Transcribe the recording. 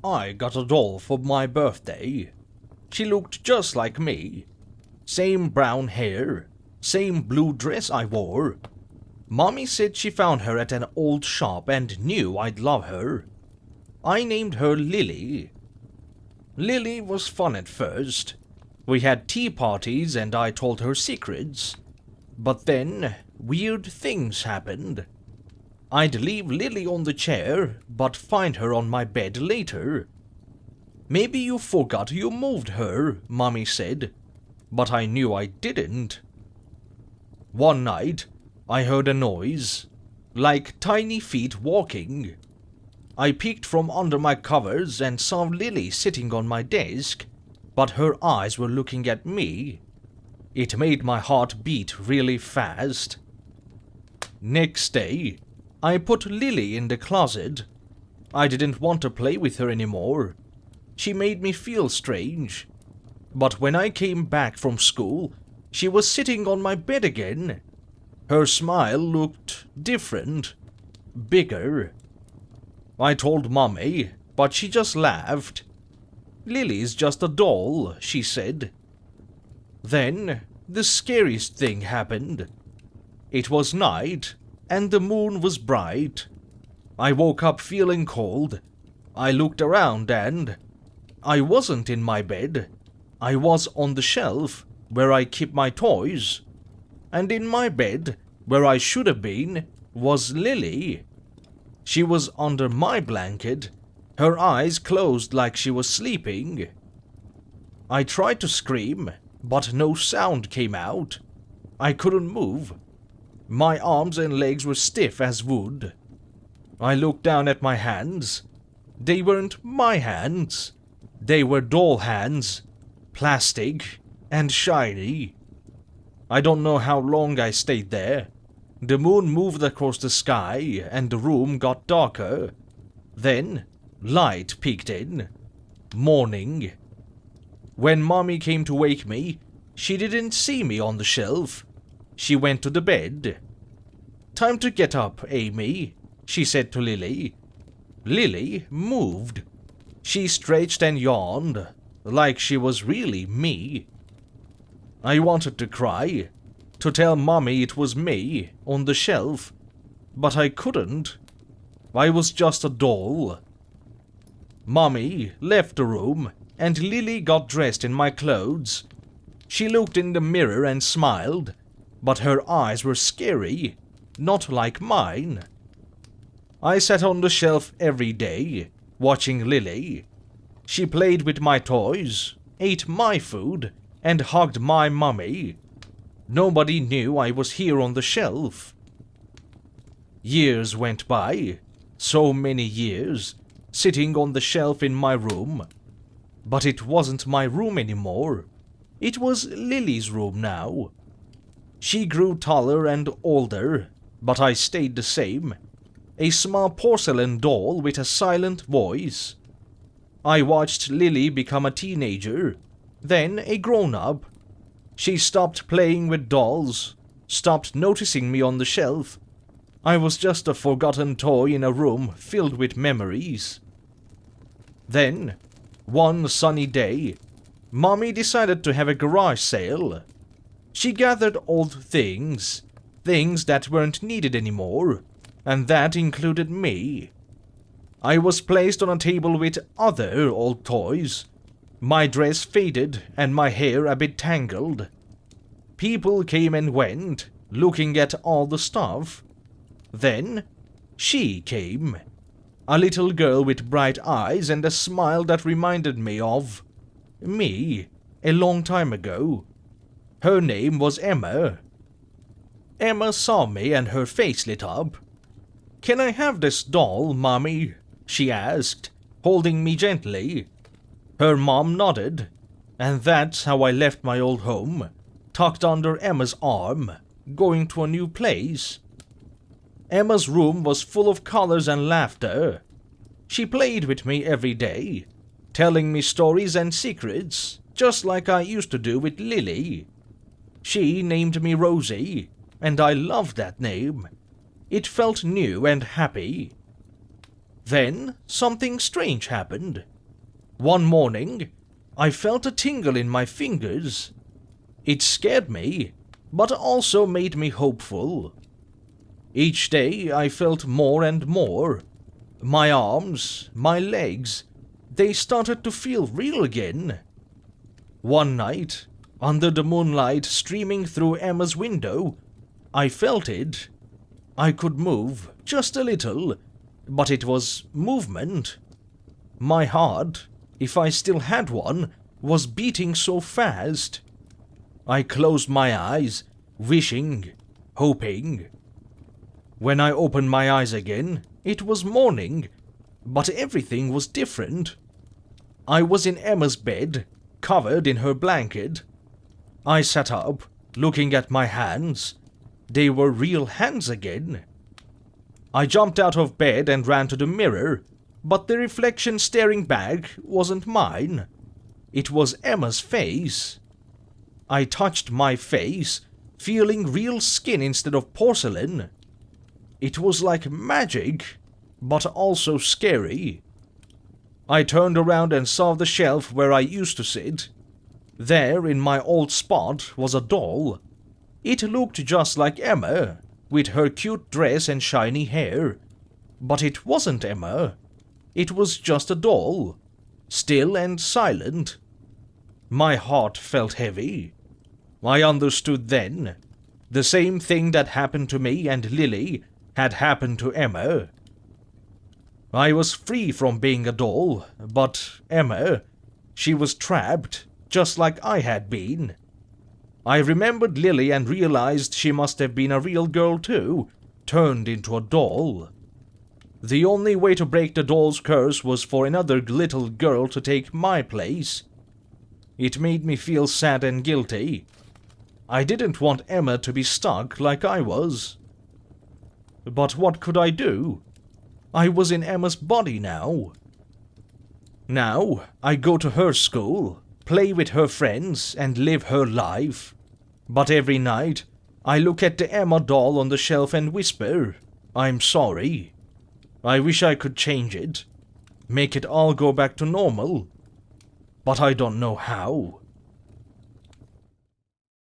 I got a doll for my birthday. She looked just like me. Same brown hair, same blue dress I wore. Mommy said she found her at an old shop and knew I'd love her. I named her Lily. Lily was fun at first. We had tea parties and I told her secrets. But then, weird things happened. I'd leave Lily on the chair, but find her on my bed later. Maybe you forgot you moved her, Mommy said, but I knew I didn't. One night, I heard a noise, like tiny feet walking. I peeked from under my covers and saw Lily sitting on my desk, but her eyes were looking at me. It made my heart beat really fast. Next day, I put Lily in the closet. I didn't want to play with her anymore. She made me feel strange. But when I came back from school, she was sitting on my bed again. Her smile looked different, bigger. I told Mommy, but she just laughed. Lily's just a doll, she said. Then, the scariest thing happened. It was night, and the moon was bright. I woke up feeling cold. I looked around and I wasn't in my bed. I was on the shelf where I keep my toys. And in my bed, where I should have been, was Lily. She was under my blanket, her eyes closed like she was sleeping. I tried to scream, but no sound came out. I couldn't move. My arms and legs were stiff as wood. I looked down at my hands. They weren't my hands. They were doll hands, plastic and shiny. I don't know how long I stayed there. The moon moved across the sky and the room got darker. Then, light peeked in. Morning. When Mommy came to wake me, she didn't see me on the shelf. She went to the bed. "Time to get up, Amy," she said to Lily. Lily moved. She stretched and yawned, like she was really me. I wanted to cry, to tell Mommy it was me on the shelf, but I couldn't. I was just a doll. Mommy left the room, and Lily got dressed in my clothes. She looked in the mirror and smiled, but her eyes were scary, not like mine. I sat on the shelf every day, watching Lily. She played with my toys, ate my food, and hugged my mommy. Nobody knew I was here on the shelf. Years went by, so many years, sitting on the shelf in my room. But it wasn't my room anymore. It was Lily's room now. She grew taller and older, but I stayed the same. A small porcelain doll with a silent voice. I watched Lily become a teenager, then a grown-up. She stopped playing with dolls, stopped noticing me on the shelf. I was just a forgotten toy in a room filled with memories. Then, one sunny day, Mommy decided to have a garage sale. She gathered old things that weren't needed anymore, and that included me. I was placed on a table with other old toys. My dress faded and my hair a bit tangled. People came and went, looking at all the stuff. Then, she came. A little girl with bright eyes and a smile that reminded me of me a long time ago. Her name was Emma. Emma saw me and her face lit up. "Can I have this doll, Mommy?" she asked, holding me gently. Her mom nodded, and that's how I left my old home, tucked under Emma's arm, going to a new place. Emma's room was full of colors and laughter. She played with me every day, telling me stories and secrets, just like I used to do with Lily. She named me Rosie, and I loved that name. It felt new and happy. Then something strange happened. One morning, I felt a tingle in my fingers. It scared me, but also made me hopeful. Each day I felt more and more. My arms, my legs, they started to feel real again. One night, under the moonlight streaming through Emma's window, I felt it. I could move, just a little, but it was movement. My heart, if I still had one, was beating so fast. I closed my eyes, wishing, hoping. When I opened my eyes again, it was morning, but everything was different. I was in Emma's bed, covered in her blanket. I sat up, looking at my hands. They were real hands again. I jumped out of bed and ran to the mirror, but the reflection staring back wasn't mine. It was Emma's face. I touched my face, feeling real skin instead of porcelain. It was like magic, but also scary. I turned around and saw the shelf where I used to sit. There, in my old spot, was a doll. It looked just like Emma, with her cute dress and shiny hair. But it wasn't Emma. It was just a doll, still and silent. My heart felt heavy. I understood then. The same thing that happened to me and Lily had happened to Emma. I was free from being a doll, but Emma, she was trapped, just like I had been. I remembered Lily and realized she must have been a real girl too, turned into a doll. The only way to break the doll's curse was for another little girl to take my place. It made me feel sad and guilty. I didn't want Emma to be stuck like I was. But what could I do? I was in Emma's body now. Now I go to her school, play with her friends, and live her life. But every night, I look at the Emma doll on the shelf and whisper, I'm sorry. I wish I could change it, make it all go back to normal. But I don't know how.